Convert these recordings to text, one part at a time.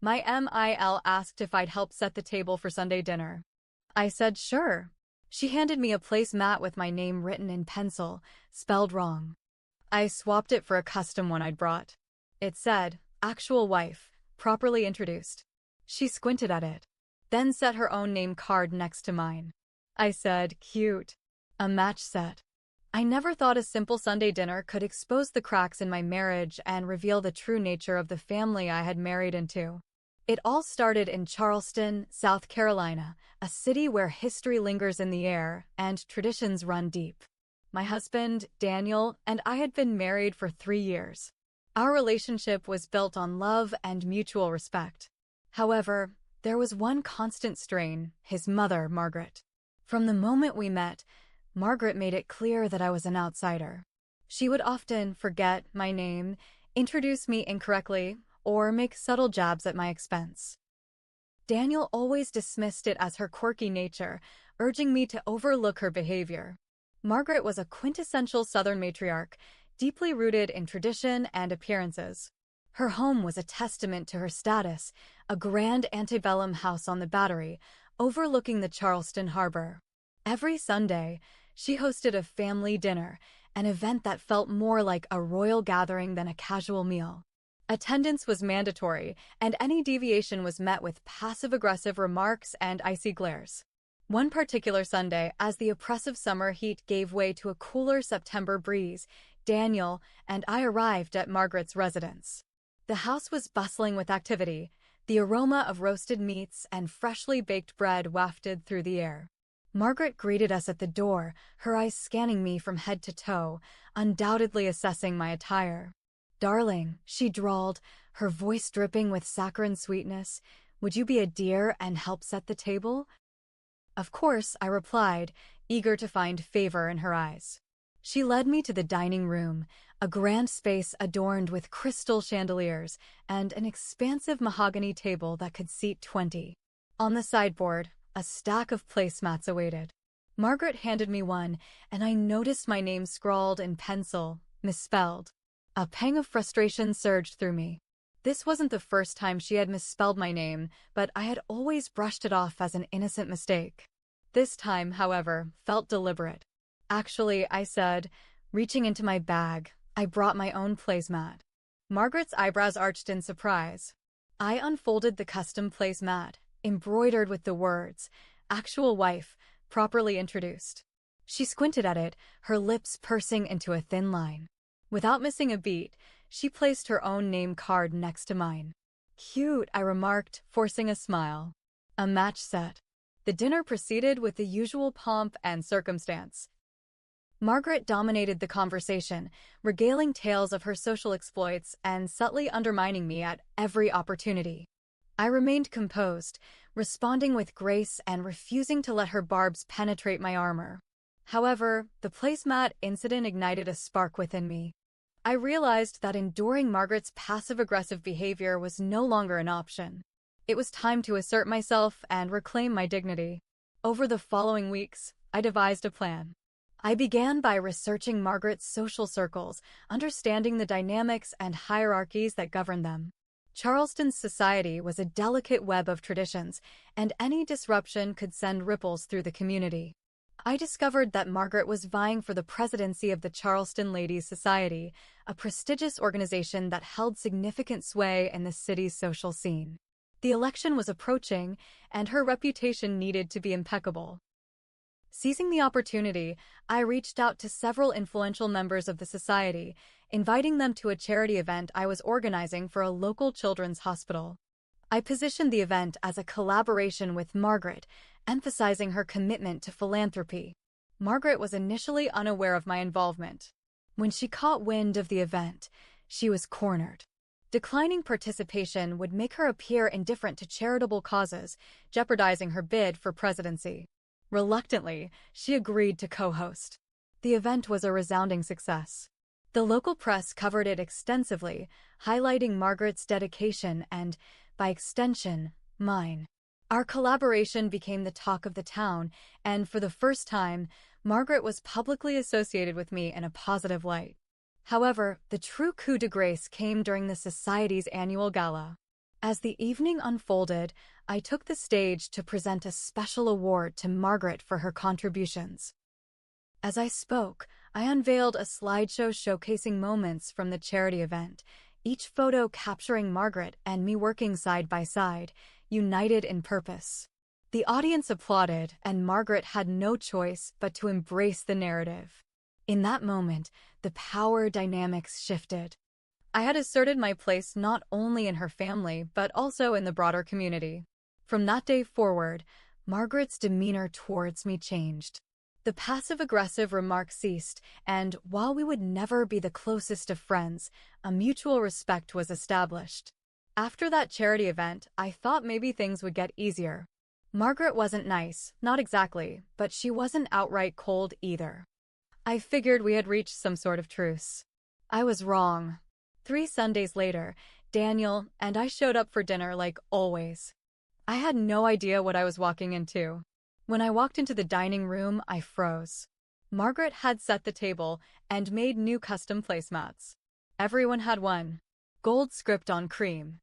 My MIL asked if I'd help set the table for Sunday dinner. I said sure. She handed me a placemat with my name written in pencil, spelled wrong. I swapped it for a custom one I'd brought. It said, "Actual wife, properly introduced." She squinted at it, then set her own name card next to mine. I said, "Cute." A match set. I never thought a simple Sunday dinner could expose the cracks in my marriage and reveal the true nature of the family I had married into. It all started in Charleston, South Carolina, a city where history lingers in the air and traditions run deep. My husband, Daniel, and I had been married for 3 years. Our relationship was built on love and mutual respect. However, there was one constant strain: his mother, Margaret. From the moment we met, Margaret made it clear that I was an outsider. She would often forget my name, introduce me incorrectly, or make subtle jabs at my expense. Daniel always dismissed it as her quirky nature, urging me to overlook her behavior. Margaret was a quintessential Southern matriarch, deeply rooted in tradition and appearances. Her home was a testament to her status, a grand antebellum house on the Battery, overlooking the Charleston harbor. Every Sunday, she hosted a family dinner, an event that felt more like a royal gathering than a casual meal. Attendance was mandatory, and any deviation was met with passive-aggressive remarks and icy glares. One particular Sunday, as the oppressive summer heat gave way to a cooler September breeze, Daniel and I arrived at Margaret's residence. The house was bustling with activity. The aroma of roasted meats and freshly baked bread wafted through the air. Margaret greeted us at the door, her eyes scanning me from head to toe, undoubtedly assessing my attire. "Darling," she drawled, her voice dripping with saccharine sweetness, "would you be a dear and help set the table?" Of course, I replied, eager to find favor in her eyes. She led me to the dining room, a grand space adorned with crystal chandeliers and an expansive mahogany table that could seat 20. On the sideboard, a stack of placemats awaited. Margaret handed me one, and I noticed my name scrawled in pencil, misspelled. A pang of frustration surged through me. This wasn't the first time she had misspelled my name, but I had always brushed it off as an innocent mistake. This time, however, felt deliberate. "Actually," I said, reaching into my bag, "I brought my own placemat." Margaret's eyebrows arched in surprise. I unfolded the custom placemat, embroidered with the words, "Actual wife, properly introduced." She squinted at it, her lips pursing into a thin line. Without missing a beat, she placed her own name card next to mine. "Cute," I remarked, forcing a smile. A match set. The dinner proceeded with the usual pomp and circumstance. Margaret dominated the conversation, regaling tales of her social exploits and subtly undermining me at every opportunity. I remained composed, responding with grace and refusing to let her barbs penetrate my armor. However, the placemat incident ignited a spark within me. I realized that enduring Margaret's passive-aggressive behavior was no longer an option. It was time to assert myself and reclaim my dignity. Over the following weeks, I devised a plan. I began by researching Margaret's social circles, understanding the dynamics and hierarchies that govern them. Charleston's society was a delicate web of traditions, and any disruption could send ripples through the community. I discovered that Margaret was vying for the presidency of the Charleston Ladies Society, a prestigious organization that held significant sway in the city's social scene. The election was approaching, and her reputation needed to be impeccable. Seizing the opportunity, I reached out to several influential members of the society, inviting them to a charity event I was organizing for a local children's hospital. I positioned the event as a collaboration with Margaret, emphasizing her commitment to philanthropy. Margaret was initially unaware of my involvement. When she caught wind of the event, she was cornered. Declining participation would make her appear indifferent to charitable causes, jeopardizing her bid for presidency. Reluctantly, she agreed to co-host. The event was a resounding success. The local press covered it extensively, highlighting Margaret's dedication and, by extension, mine. Our collaboration became the talk of the town, and for the first time, Margaret was publicly associated with me in a positive light. However, the true coup de grace came during the Society's annual gala. As the evening unfolded, I took the stage to present a special award to Margaret for her contributions. As I spoke, I unveiled a slideshow showcasing moments from the charity event, each photo capturing Margaret and me working side by side, united in purpose. The audience applauded, and Margaret had no choice but to embrace the narrative. In that moment, the power dynamics shifted. I had asserted my place not only in her family, but also in the broader community. From that day forward, Margaret's demeanor towards me changed. The passive-aggressive remarks ceased, and while we would never be the closest of friends, a mutual respect was established. After that charity event, I thought maybe things would get easier. Margaret wasn't nice, not exactly, but she wasn't outright cold either. I figured we had reached some sort of truce. I was wrong. 3 Sundays later, Daniel and I showed up for dinner like always. I had no idea what I was walking into. When I walked into the dining room, I froze. Margaret had set the table and made new custom placemats. Everyone had one. Gold script on cream.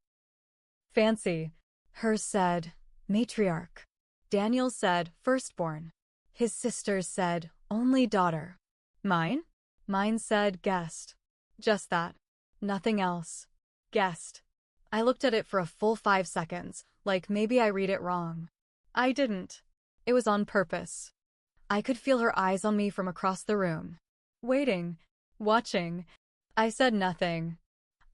Fancy. Hers said, matriarch. Daniel said, firstborn. His sisters said, only daughter. Mine? Mine said, guest. Just that. Nothing else. Guest. I looked at it for a full 5 seconds, like maybe I read it wrong. I didn't. It was on purpose. I could feel her eyes on me from across the room. Waiting. Watching. I said nothing.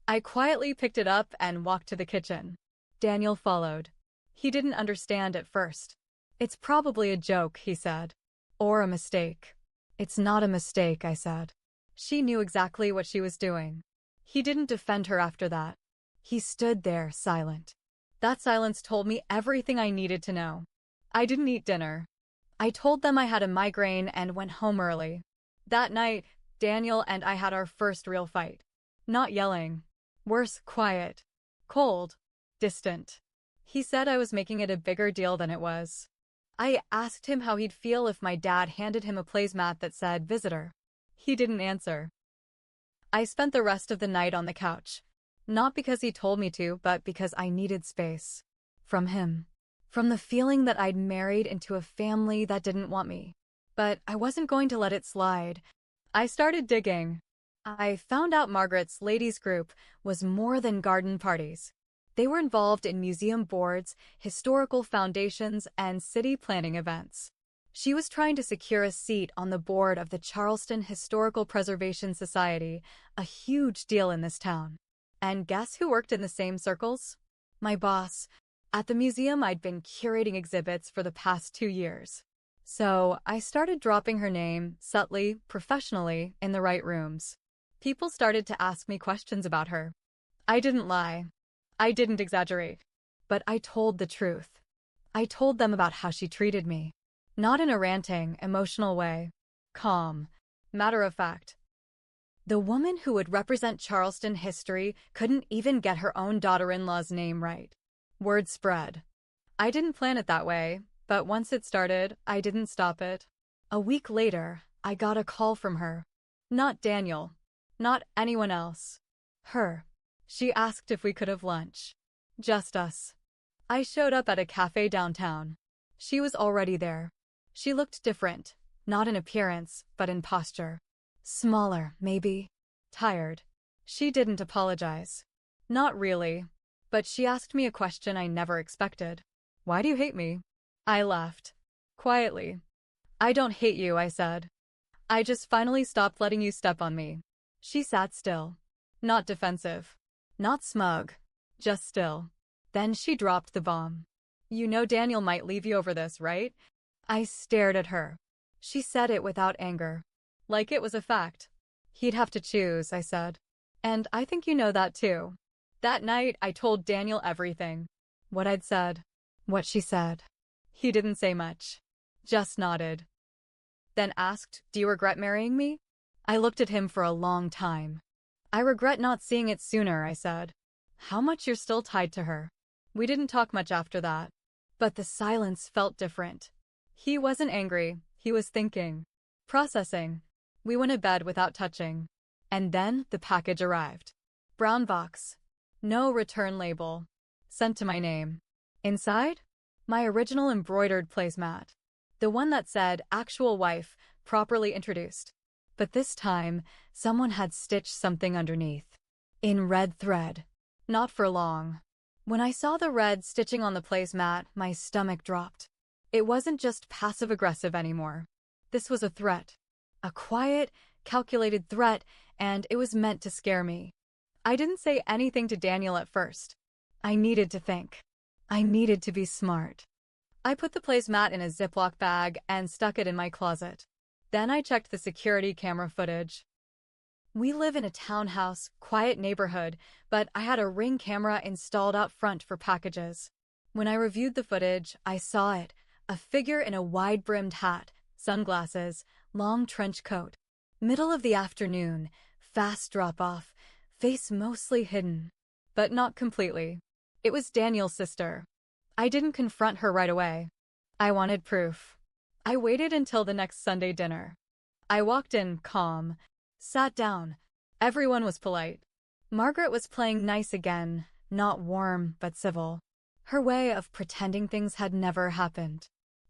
I quietly picked it up and walked to the kitchen. Daniel followed. He didn't understand at first. It's probably a joke, he said. Or a mistake. It's not a mistake, I said. She knew exactly what she was doing. He didn't defend her after that. He stood there, silent. That silence told me everything I needed to know. I didn't eat dinner. I told them I had a migraine and went home early. That night, Daniel and I had our first real fight. Not yelling. Worse, quiet. Cold. Distant. He said I was making it a bigger deal than it was. I asked him how he'd feel if my dad handed him a placemat that said visitor. He didn't answer. I spent the rest of the night on the couch. Not because he told me to, but because I needed space. From him. From the feeling that I'd married into a family that didn't want me. But I wasn't going to let it slide. I started digging. I found out Margaret's ladies' group was more than garden parties. They were involved in museum boards, historical foundations, and city planning events. She was trying to secure a seat on the board of the Charleston Historical Preservation Society, a huge deal in this town. And guess who worked in the same circles? My boss. At the museum, I'd been curating exhibits for the past 2 years. So I started dropping her name, subtly, professionally, in the right rooms. People started to ask me questions about her. I didn't lie. I didn't exaggerate. But I told the truth. I told them about how she treated me. Not in a ranting, emotional way. Calm. Matter of fact. The woman who would represent Charleston history couldn't even get her own daughter-in-law's name right. Word spread. I didn't plan it that way, but once it started, I didn't stop it. A week later, I got a call from her. Not Daniel. Not anyone else. Her. She asked if we could have lunch. Just us. I showed up at a cafe downtown. She was already there. She looked different, not in appearance, but in posture. Smaller, maybe. Tired. She didn't apologize. Not really. But she asked me a question I never expected. Why do you hate me? I laughed. Quietly. I don't hate you, I said. I just finally stopped letting you step on me. She sat still. Not defensive. Not smug. Just still. Then she dropped the bomb. You know Daniel might leave you over this, right? I stared at her. She said it without anger. Like it was a fact. He'd have to choose, I said. And I think you know that too. That night, I told Daniel everything. What I'd said. What she said. He didn't say much. Just nodded. Then asked, do you regret marrying me? I looked at him for a long time. I regret not seeing it sooner, I said. How much you're still tied to her. We didn't talk much after that. But the silence felt different. He wasn't angry. He was thinking. Processing. We went to bed without touching. And then the package arrived. Brown box. No return label. sent to my name. Inside? My original embroidered placemat. The one that said, "Actual wife, properly introduced." But this time, someone had stitched something underneath. In red thread. Not for long. When I saw the red stitching on the placemat, my stomach dropped. It wasn't just passive-aggressive anymore. This was a threat. A quiet, calculated threat, and it was meant to scare me. I didn't say anything to Daniel at first. I needed to think. I needed to be smart. I put the placemat in a Ziploc bag and stuck it in my closet. Then I checked the security camera footage. We live in a townhouse, quiet neighborhood, but I had a Ring camera installed out front for packages. When I reviewed the footage, I saw it. A figure in a wide-brimmed hat, sunglasses, long trench coat. Middle of the afternoon, fast drop-off, face mostly hidden. But not completely. It was Daniel's sister. I didn't confront her right away. I wanted proof. I waited until the next Sunday dinner. I walked in, calm, sat down. Everyone was polite. Margaret was playing nice again, not warm but civil. Her way of pretending things had never happened.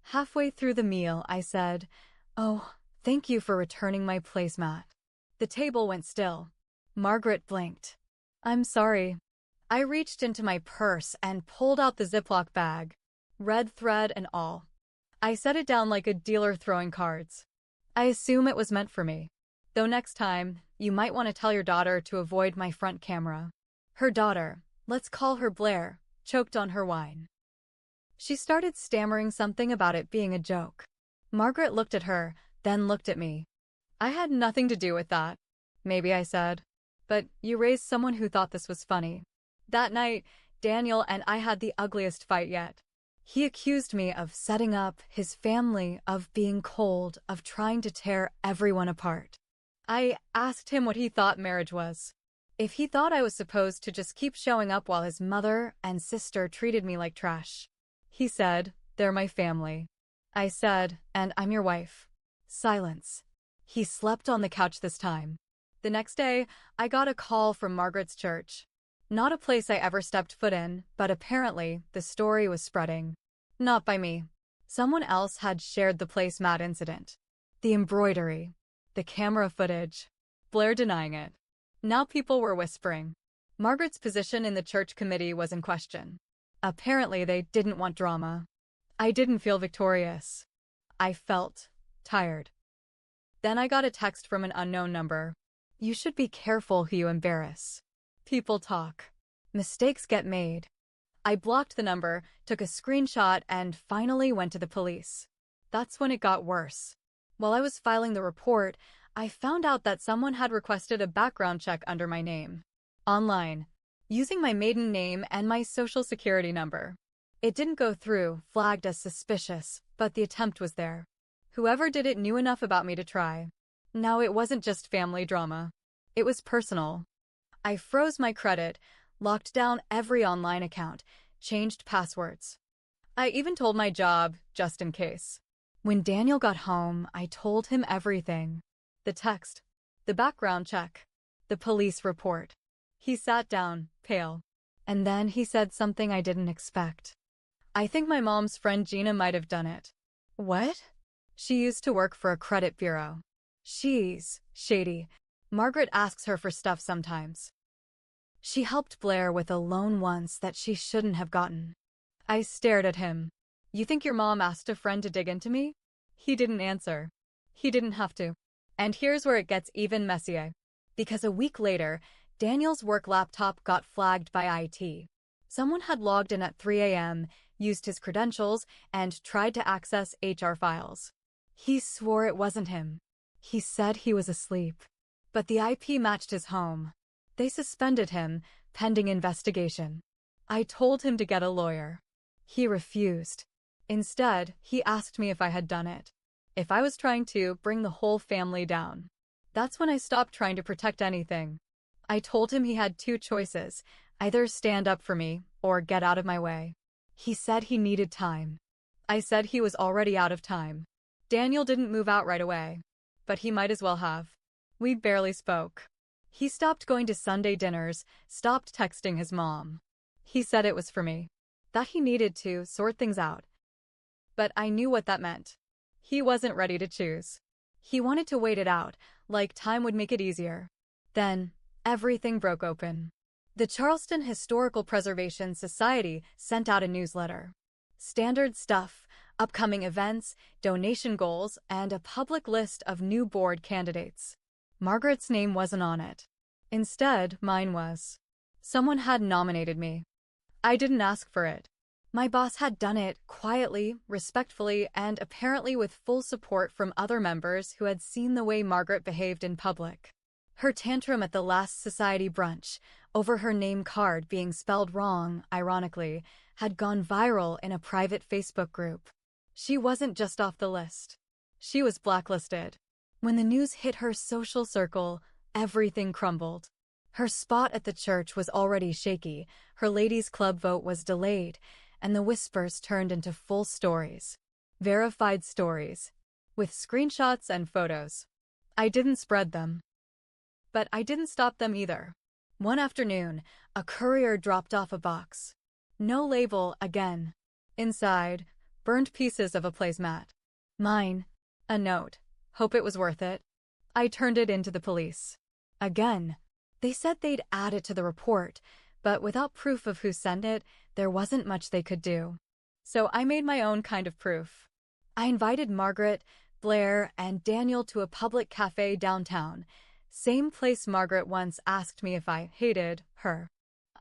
Halfway through the meal, I said, "Oh, thank you for returning my placemat." The table went still. Margaret blinked. "I'm sorry." I reached into my purse and pulled out the Ziploc bag, red thread and all. I set it down like a dealer throwing cards. I assume it was meant for me. Though next time, you might want to tell your daughter to avoid my front camera. Her daughter, let's call her Blair, choked on her wine. She started stammering something about it being a joke. Margaret looked at her, then looked at me. "I had nothing to do with that." "Maybe," I said. "But you raised someone who thought this was funny." That night, Daniel and I had the ugliest fight yet. He accused me of setting up his family, of being cold, of trying to tear everyone apart. I asked him what he thought marriage was. If he thought I was supposed to just keep showing up while his mother and sister treated me like trash. He said, "They're my family." I said, "And I'm your wife." Silence. He slept on the couch this time. The next day, I got a call from Margaret's church. Not a place I ever stepped foot in, but apparently the story was spreading. Not by me. Someone else had shared the placemat incident. The embroidery. The camera footage. Blair denying it. Now people were whispering. Margaret's position in the church committee was in question. Apparently they didn't want drama. I didn't feel victorious. I felt tired. Then I got a text from an unknown number. "You should be careful who you embarrass. People talk. Mistakes get made." I blocked the number, took a screenshot, and finally went to the police. That's when it got worse. While I was filing the report, I found out that someone had requested a background check under my name. Online. Using my maiden name and my social security number. It didn't go through, flagged as suspicious, but the attempt was there. Whoever did it knew enough about me to try. Now it wasn't just family drama. It was personal. I froze my credit, locked down every online account, changed passwords. I even told my job, just in case. When Daniel got home, I told him everything. The text, the background check, the police report. He sat down, pale. And then he said something I didn't expect. "I think my mom's friend Gina might have done it." "What?" "She used to work for a credit bureau. She's shady. Margaret asks her for stuff sometimes. She helped Blair with a loan once that she shouldn't have gotten." I stared at him. "You think your mom asked a friend to dig into me?" He didn't answer. He didn't have to. And here's where it gets even messier. Because a week later, Daniel's work laptop got flagged by IT. Someone had logged in at 3 a.m., used his credentials, and tried to access HR files. He swore it wasn't him. He said he was asleep. But the IP matched his home. They suspended him, pending investigation. I told him to get a lawyer. He refused. Instead, he asked me if I had done it. If I was trying to bring the whole family down. That's when I stopped trying to protect anything. I told him he had two choices, either stand up for me or get out of my way. He said he needed time. I said he was already out of time. Daniel didn't move out right away, but he might as well have. We barely spoke. He stopped going to Sunday dinners, stopped texting his mom. He said it was for me, that he needed to sort things out. But I knew what that meant. He wasn't ready to choose. He wanted to wait it out, like time would make it easier. Then, everything broke open. The Charleston Historical Preservation Society sent out a newsletter. Standard stuff, upcoming events, donation goals, and a public list of new board candidates. Margaret's name wasn't on it. Instead, mine was. Someone had nominated me. I didn't ask for it. My boss had done it quietly, respectfully, and apparently with full support from other members who had seen the way Margaret behaved in public. Her tantrum at the last society brunch, over her name card being spelled wrong, ironically, had gone viral in a private Facebook group. She wasn't just off the list. She was blacklisted. When the news hit her social circle, everything crumbled. Her spot at the church was already shaky, her ladies' club vote was delayed, and the whispers turned into full stories. Verified stories. With screenshots and photos. I didn't spread them. But I didn't stop them either. One afternoon, a courier dropped off a box. No label again. Inside, burned pieces of a placemat. Mine. A note. Hope it was worth it. I turned it into the police. Again. They said they'd add it to the report, but without proof of who sent it, there wasn't much they could do. So I made my own kind of proof. I invited Margaret, Blair, and Daniel to a public cafe downtown, same place Margaret once asked me if I hated her.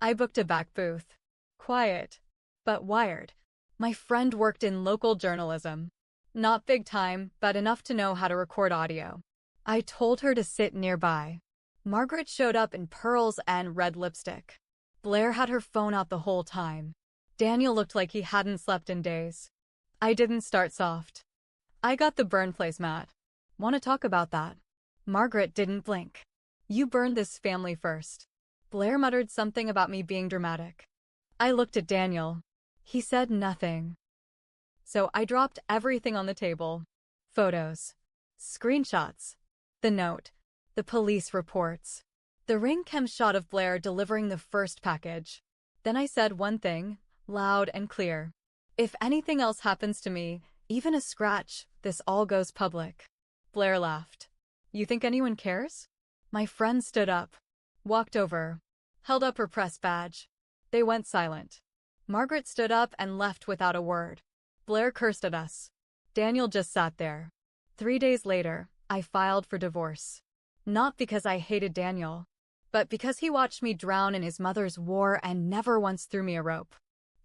I booked a back booth. Quiet, but wired. My friend worked in local journalism. Not big time, but enough to know how to record audio. I told her to sit nearby. Margaret showed up in pearls and red lipstick. Blair had her phone out the whole time. Daniel looked like he hadn't slept in days. I didn't start soft. I got the burn placemat. Want to talk about that? Margaret didn't blink. You burned this family first. Blair muttered something about me being dramatic. I looked at Daniel. He said nothing. So I dropped everything on the table. Photos. Screenshots. The note. The police reports. The ring cam shot of Blair delivering the first package. Then I said one thing, loud and clear. If anything else happens to me, even a scratch, this all goes public. Blair laughed. You think anyone cares? My friend stood up, walked over, held up her press badge. They went silent. Margaret stood up and left without a word. Blair cursed at us. Daniel just sat there. 3 days later, I filed for divorce. Not because I hated Daniel, but because he watched me drown in his mother's war and never once threw me a rope.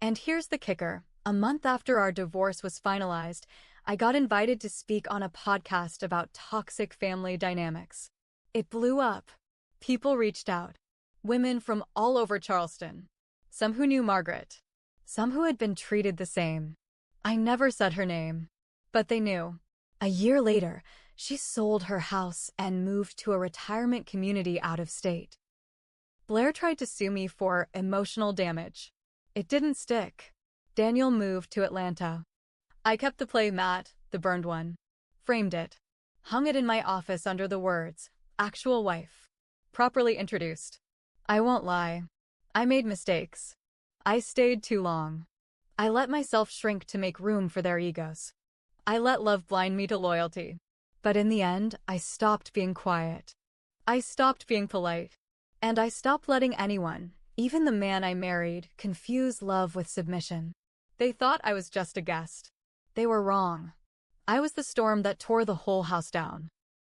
And here's the kicker. A month after our divorce was finalized, I got invited to speak on a podcast about toxic family dynamics. It blew up. People reached out. Women from all over Charleston. Some who knew Margaret. Some who had been treated the same. I never said her name, but they knew. A year later, she sold her house and moved to a retirement community out of state. Blair tried to sue me for emotional damage. It didn't stick. Daniel moved to Atlanta. I kept the play mat, the burned one. Framed it. Hung it in my office under the words, actual wife. Properly introduced. I won't lie. I made mistakes. I stayed too long. I let myself shrink to make room for their egos. I let love blind me to loyalty. But in the end, I stopped being quiet. I stopped being polite. And I stopped letting anyone, even the man I married, confuse love with submission. They thought I was just a guest. They were wrong. I was the storm that tore the whole house down.